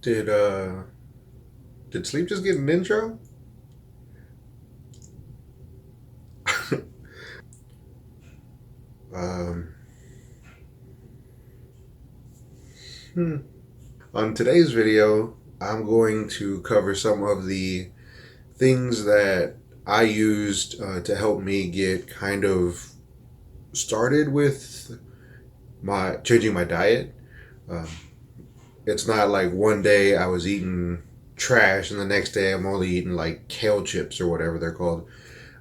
Did uh did sleep just get an intro? Um hmm. On today's video, I'm going to cover some of the things that I used to help me get kind of started with my changing my diet. Um, it's not like one day I was eating trash and the next day I'm only eating like kale chips or whatever they're called.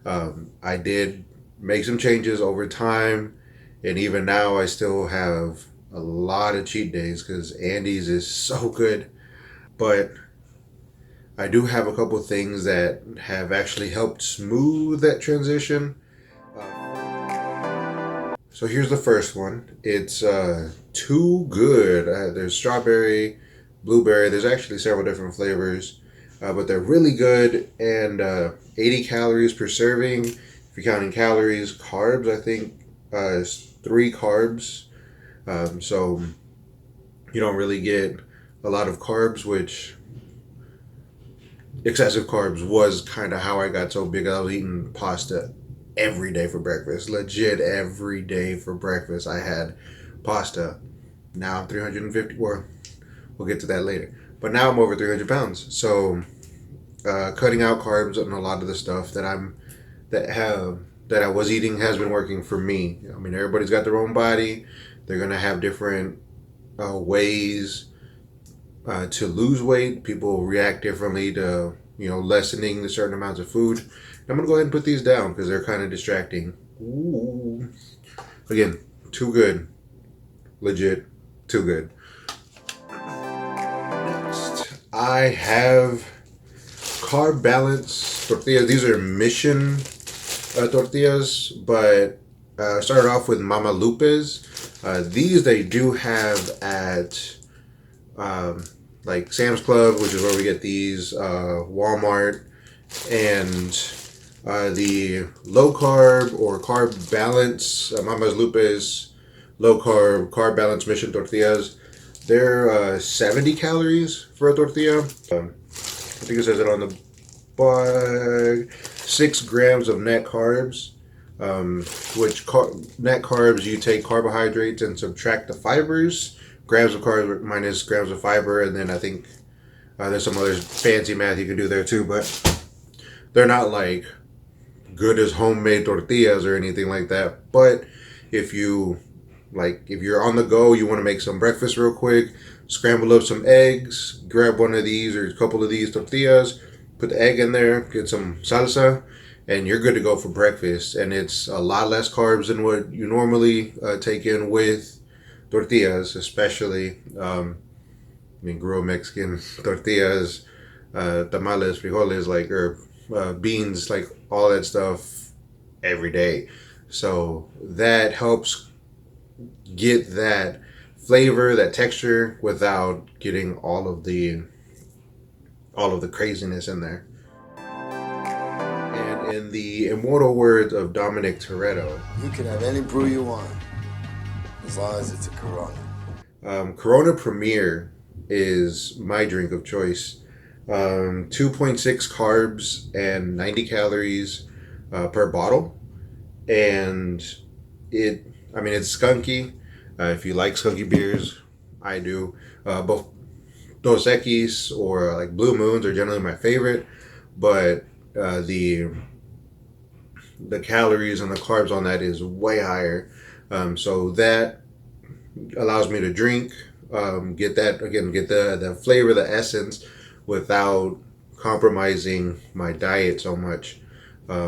I did make some changes over time, and even now I still have a lot of cheat days because Andy's is so good. But I do have a couple things that have actually helped smooth that transition. So here's the first one. It's too good. There's strawberry, blueberry. There's actually several different flavors, but they're really good and 80 calories per serving. If you're counting calories, carbs, I think is 3 carbs. So you don't really get a lot of carbs, which excessive carbs was kind of how I got so big. I was eating pasta every day for breakfast. Legit every day for breakfast. I had pasta. Now I'm 350. Well, we'll get to that later. But now I'm over 300 pounds. So cutting out carbs and a lot of the stuff that I was eating has been working for me. I mean, everybody's got their own body. They're gonna have different ways to lose weight. People react differently to lessening the certain amounts of food. I'm gonna go ahead and put these down because they're kind of distracting. Ooh. Again, too good, legit, too good. Next, I have carb balance tortillas. These are mission tortillas, but started off with Mama Lupe's. These they do have at like Sam's Club, which is where we get these, Walmart, and the low carb or carb balance, Mama's Lupe's low carb balance mission tortillas. They're 70 calories for a tortilla. I think it says it on the bag. 6 grams of net carbs. Net carbs, you take carbohydrates and subtract the fibers. Grams of carbs minus grams of fiber, and then I think there's some other fancy math you can do there too, but they're not like good as homemade tortillas or anything like that. But if you're on the go, you want to make some breakfast real quick, scramble up some eggs, grab one of these or a couple of these tortillas, put the egg in there, get some salsa, and you're good to go for breakfast. And it's a lot less carbs than what you normally take in with tortillas, especially grilled Mexican tortillas, tamales, frijoles, or beans, like all that stuff every day. So that helps get that flavor, that texture, without getting all of the craziness in there. And in the immortal words of Dominic Toretto, you can have any brew you want, as long as it's a Corona. Corona Premier is my drink of choice. 2.6 carbs and 90 calories per bottle. And it's skunky. If you like skunky beers, I do. Both Dos Equis or like Blue Moons are generally my favorite. But the calories and the carbs on that is way higher. So that allows me to drink, get the flavor, the essence, without compromising my diet so much.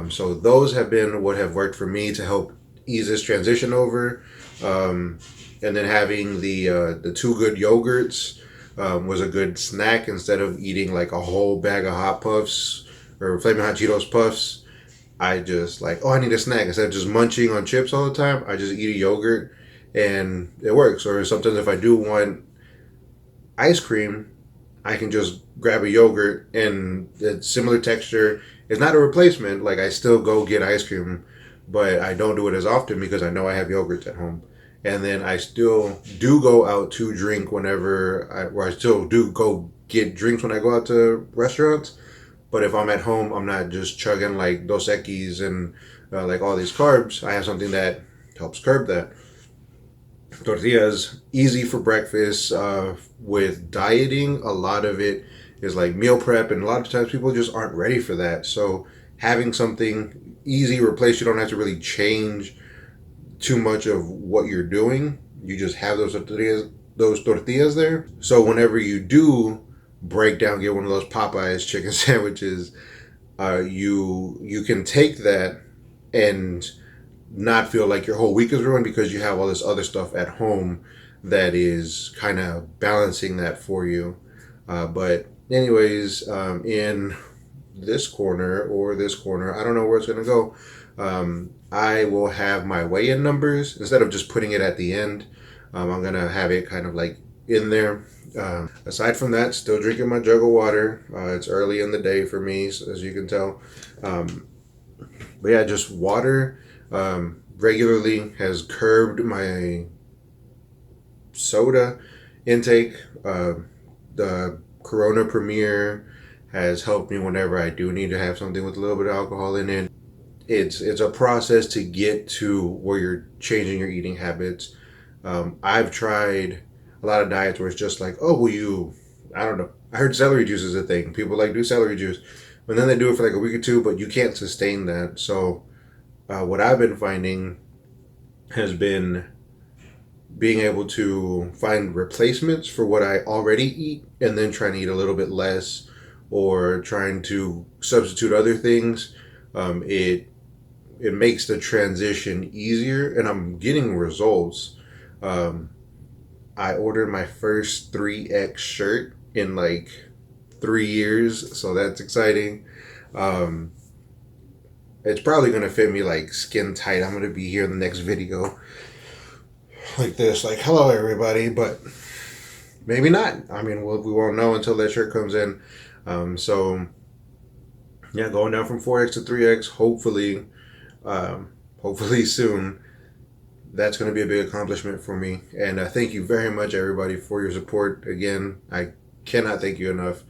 So those have been what have worked for me to help ease this transition over. And then having the Too Good yogurts was a good snack instead of eating like a whole bag of Hot Puffs or Flaming Hot Cheetos Puffs. I just I need a snack. Instead of just munching on chips all the time, I just eat a yogurt and it works. Or sometimes if I do want ice cream, I can just grab a yogurt and it's similar texture. It's not a replacement. Like, I still go get ice cream, but I don't do it as often because I know I have yogurts at home. And then I still do go out to drink where I still do go get drinks when I go out to restaurants. But if I'm at home, I'm not just chugging like Dos Equis and like all these carbs. I have something that helps curb that. Tortillas, easy for breakfast. With dieting, a lot of it is like meal prep, and a lot of times people just aren't ready for that. So having something easy replace, you don't have to really change too much of what you're doing. You just have those tortillas there. So whenever you do break down, get one of those Popeyes chicken sandwiches, you can take that and not feel like your whole week is ruined because you have all this other stuff at home that is kind of balancing that for you. But anyways, in this corner or this corner, I don't know where it's going to go. I will have my weigh-in numbers instead of just putting it at the end. I'm going to have it kind of like in there. Aside from that, still drinking my jug of water. It's early in the day for me, as you can tell. But yeah, just water regularly has curbed my soda intake. The Corona Premier has helped me whenever I do need to have something with a little bit of alcohol in it. It's a process to get to where you're changing your eating habits. I've tried a lot of diets where it's just like, oh, I don't know. I heard celery juice is a thing. People like do celery juice. But then they do it for like a week or two, but you can't sustain that. So what I've been finding has been being able to find replacements for what I already eat and then trying to eat a little bit less or trying to substitute other things. It makes the transition easier and I'm getting results. I ordered my first 3X shirt in like 3 years, so that's exciting. It's probably going to fit me like skin tight. I'm going to be here in the next video like this, like, hello everybody, but maybe not. I mean, we won't know until that shirt comes in. So yeah, going down from 4X to 3X, hopefully soon. That's going to be a big accomplishment for me. And thank you very much, everybody, for your support. Again, I cannot thank you enough.